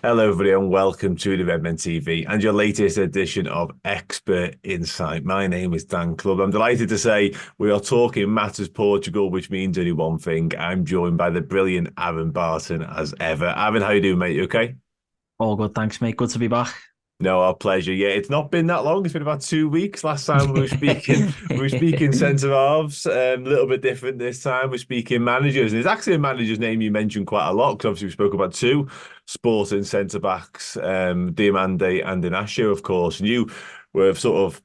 Hello, everybody, and welcome to the Redmen TV and your latest edition of Expert Insight. My name is Dan Clubb. I'm delighted to say we are talking matters Portugal, which means only one thing. I'm joined by the brilliant Aaron Barton as ever. Aaron, how you doing, mate? You okay? All good, thanks, mate. Good to be back. No, our pleasure. Yeah, it's not been that long. It's been about 2 weeks. Last time we were speaking centre halves. A little bit different this time. We're speaking managers. And it's actually a manager's name you mentioned quite a lot because obviously we spoke about two sporting centre backs, Diamande and Inacio, of course. And you were sort of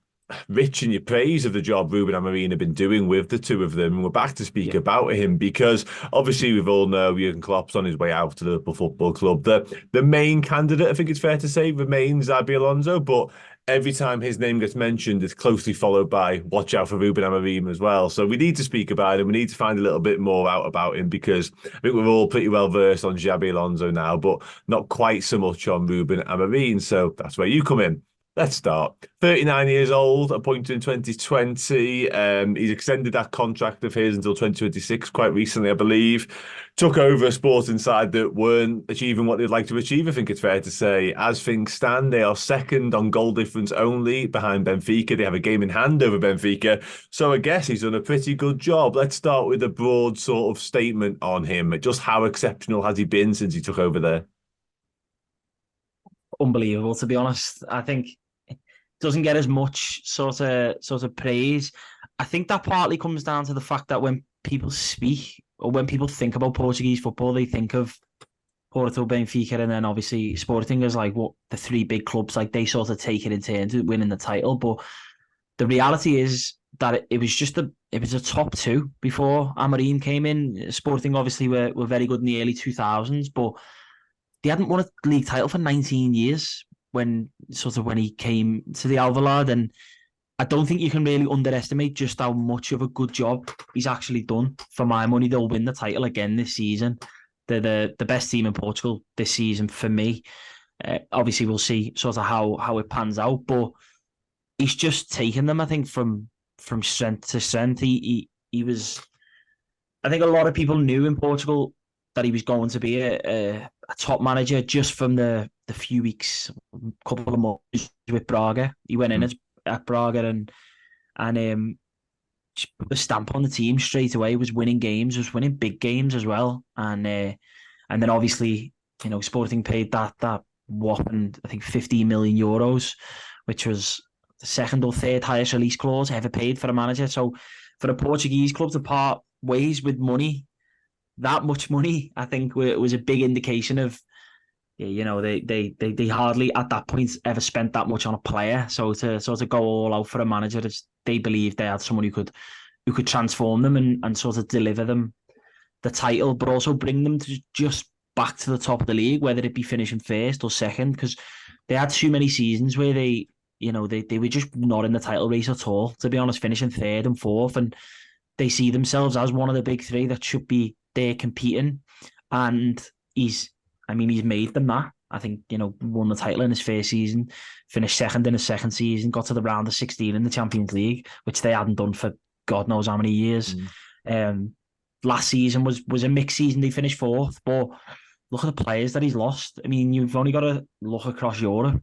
rich in your praise of the job Ruben Amorim have been doing with the two of them. And we're back to speak Yeah, about him because obviously we all know Jurgen Klopp's on his way out to the Liverpool Football Club. The main candidate, I think it's fair to say, remains Xabi Alonso, but every time his name gets mentioned, it's closely followed by watch out for Ruben Amorim as well. So we need to speak about him. We need to find a little bit more out about him because I think we're all pretty well versed on Xabi Alonso now, but not quite so much on Ruben Amorim. So that's where you come in. Let's start. 39 years old, appointed in 2020. He's extended that contract of his until 2026 quite recently, I believe. Took over a sporting side that weren't achieving what they'd like to achieve, I think it's fair to say. As things stand, they are second on goal difference only behind Benfica. They have a game in hand over Benfica. So I guess he's done a pretty good job. Let's start with a broad sort of statement on him. Just how exceptional has he been since he took over there? unbelievable, to be honest. I think it doesn't get as much sort of praise. I think that partly comes down to the fact that when people speak or when people think about Portuguese football, they think of Porto, Benfica, and then obviously Sporting as like what the three big clubs, like they sort of take it in turns with winning the title. But the reality is that it was a top two before Amorim came in. Sporting obviously were very good in the early 2000s, but they hadn't won a league title for 19 years when he came to the Alvalade. And I don't think you can really underestimate just how much of a good job he's actually done. For my money, they'll win the title again this season. They're the best team in Portugal this season for me. Obviously, we'll see sort of how it pans out, but he's just taken them, I think, from strength to strength. He was. I think a lot of people knew in Portugal that he was going to be a top manager just from the few weeks, couple of months with Braga. He went in at Braga and just put the stamp on the team straight away. Was winning games, was winning big games as well, and then obviously Sporting paid that whopping I think 15 million euros, which was the second or third highest release clause ever paid for a manager. So for a Portuguese club to part ways with money, that much money, I think was a big indication of, they hardly at that point ever spent that much on a player. So to sort of go all out for a manager, they believed they had someone who could transform them and sort of deliver them the title, but also bring them to just back to the top of the league, whether it be finishing first or second, because they had too many seasons where they were just not in the title race at all, to be honest, finishing third and fourth, and they see themselves as one of the big three that should be there competing. And he's made them that. I think, won the title in his first season, finished second in his second season, got to the round of 16 in the Champions League, which they hadn't done for God knows how many years. Last season was a mixed season. They finished fourth, but look at the players that he's lost. I mean, you've only got to look across Europe.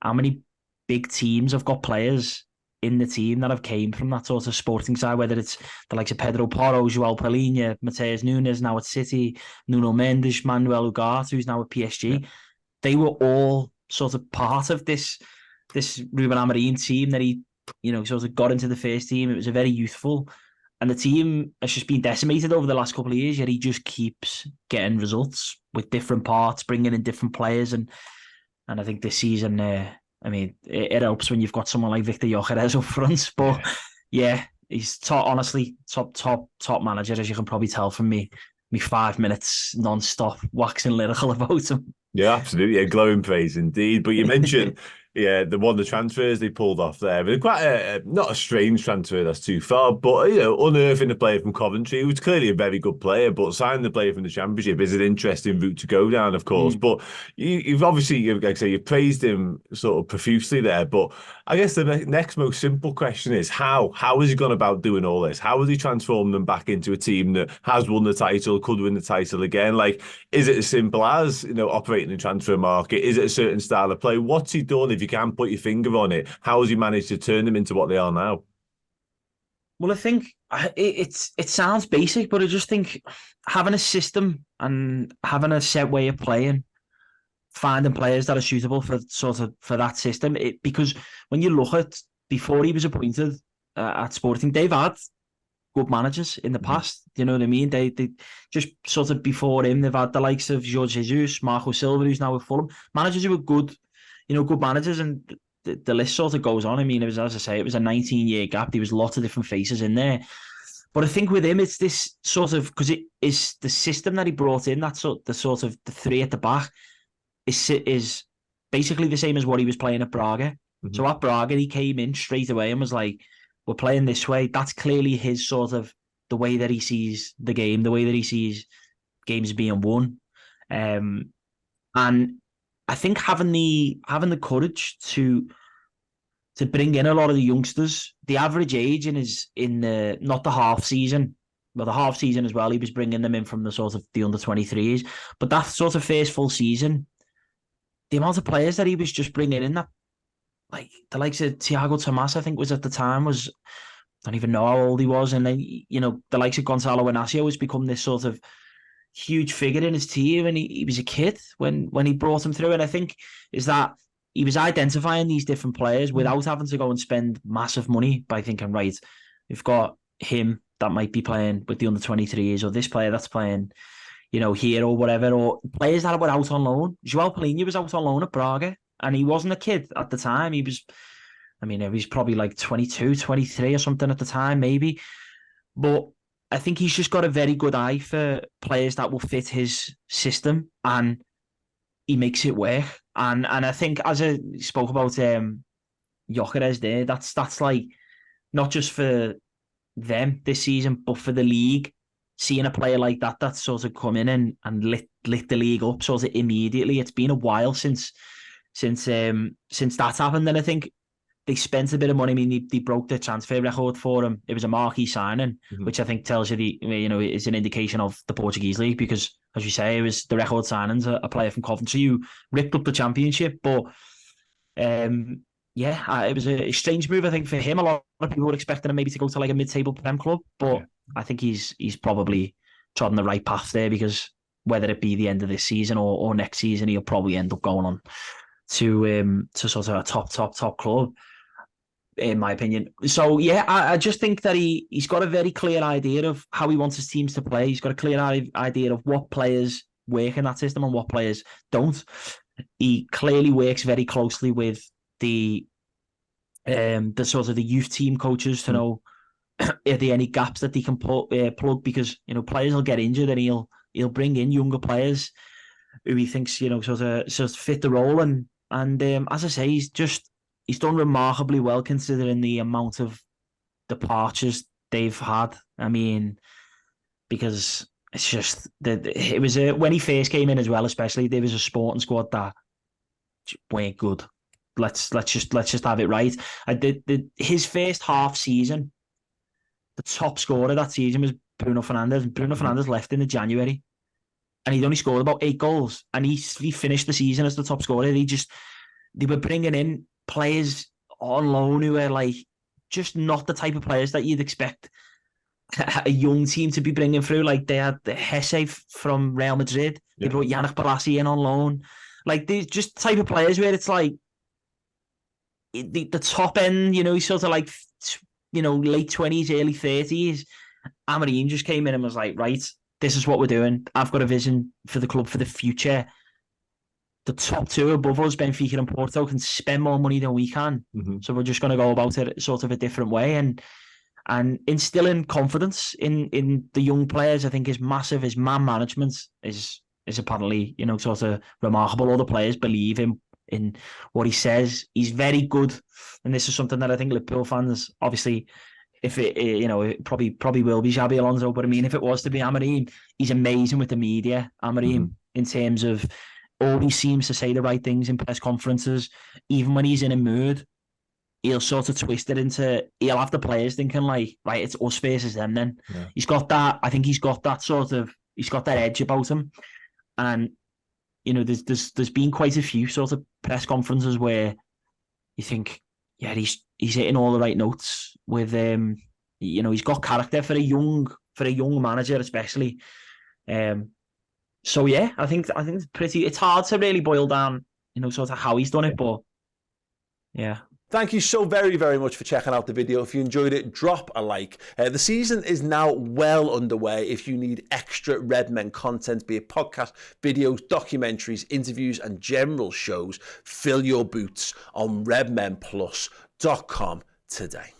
How many big teams have got players in the team that have came from that sort of Sporting side, whether it's the likes of Pedro Porro, João Palhinha, Mateus Nunes, now at City, Nuno Mendes, Manuel Ugarte, who's now at PSG. Yeah. They were all sort of part of this Ruben Amorim team that he, sort of got into the first team. It was a very youthful, and the team has just been decimated over the last couple of years, yet he just keeps getting results with different parts, bringing in different players. And I think this season, it helps when you've got someone like Victor Gyökeres up front. But yeah, he's honestly top manager, as you can probably tell from me 5 minutes non-stop waxing lyrical about him. Yeah, absolutely. A glowing praise indeed. But you mentioned Yeah, the transfers they pulled off there, but quite not a strange transfer, that's too far, but unearthing a player from Coventry who's clearly a very good player, but signing the player from the Championship is an interesting route to go down, of course. Mm. But you've obviously, like I say, you praised him sort of profusely there. But I guess the next most simple question is how has he gone about doing all this? How has he transformed them back into a team that has won the title, could win the title again? Like, is it as simple as operating the transfer market? Is it a certain style of play? What's he done? If you can't put your finger on it, how has he managed to turn them into what they are now? Well, I think it sounds basic, but I just think having a system and having a set way of playing, finding players that are suitable for that system. Because when you look at before he was appointed at Sporting, they've had good managers in the past. You know what I mean? They just sort of before him, they've had the likes of Jorge Jesus, Marco Silva, who's now with Fulham, managers who were good, good managers, and the list sort of goes on. I mean, it was, as I say, it was a 19-year gap. There was lots of different faces in there. But I think with him, it's this sort of, because it is the system that he brought in, that's the sort of the three at the back is basically the same as what he was playing at Braga. Mm-hmm. So at Braga, he came in straight away and was like, we're playing this way. That's clearly his sort of the way that he sees the game, the way that he sees games being won. And I think having the courage to bring in a lot of the youngsters, the average age in the not the half season, well, the half season as well, he was bringing them in from the sort of the under 23s, but that sort of first full season, the amount of players that he was just bringing in, that like the likes of Thiago Tomas, I think was at the time, was, I don't even know how old he was, and then the likes of Gonzalo Inacio has become this sort of huge figure in his team, and he was a kid when he brought him through. And I think is that he was identifying these different players without having to go and spend massive money by thinking, right, we've got him that might be playing with the under 23s, or this player that's playing, here or whatever, or players that were out on loan. João Palhinha was out on loan at Braga, and he wasn't a kid at the time. He was probably like 22, 23 or something at the time, maybe. But I think he's just got a very good eye for players that will fit his system, and he makes it work. And I think, as I spoke about Gyökeres there, that's like not just for them this season, but for the league. Seeing a player like that that's sort of come in and lit the league up sort of immediately. It's been a while since that's happened, and I think they spent a bit of money. I mean, they broke the transfer record for him. It was a marquee signing, which I think tells you is an indication of the Portuguese league, because, as you say, it was the record signings, a player from Coventry who ripped up the Championship. But it was a strange move, I think, for him. A lot of people were expecting him maybe to go to like a mid-table Prem club, but I think he's probably trodden the right path there, because whether it be the end of this season or next season, he'll probably end up going on to sort of a top club, in my opinion. So yeah, I just think that he's got a very clear idea of how he wants his teams to play. He's got a clear idea of what players work in that system and what players don't. He clearly works very closely with the sort of the youth team coaches to know are there any gaps that they can plug, because players will get injured, and he'll bring in younger players who he thinks sort of fit the role, and as I say, he's done remarkably well considering the amount of departures they've had. I mean, because it's just it was when he first came in as well, especially, there was a Sporting squad that weren't good. Let's just have it right. His first half season, the top scorer that season was Bruno Fernandes, and Bruno Fernandes left in the January, and he'd only scored about 8 goals, and he finished the season as the top scorer. They were bringing in players on loan who were like just not the type of players that you'd expect a young team to be bringing through. Like they had the Hesse from Real Madrid. They brought Yannick Bolasie in on loan. Like these just type of players where it's like the top end, he's sort of like, late 20s, early 30s. Amorim just came in and was like, right, this is what we're doing. I've got a vision for the club for the future. The top two above us, Benfica and Porto, can spend more money than we can. So we're just going to go about it sort of a different way, and instilling confidence in the young players, I think, is massive. His man management is apparently, sort of remarkable. All the players believe in in what he says. He's very good, and this is something that I think Liverpool fans, obviously, if it probably will be Xabi Alonso, but I mean, if it was to be Amorim, he's amazing with the media. Amorim, in terms of always seems to say the right things in press conferences, even when he's in a mood. He'll sort of twist it into, he'll have the players thinking like, right, it's us versus them then. Yeah. He's got that edge about him. And, there's been quite a few sort of press conferences where you think, yeah, he's hitting all the right notes with, he's got character for a young manager, especially. So yeah, I think it's hard to really boil down, sort of how he's done it, but yeah. Thank you so very, very much for checking out the video. If you enjoyed it, drop a like. The season is now well underway. If you need extra Redmen content, be it podcast, videos, documentaries, interviews, and general shows, fill your boots on redmenplus.com today.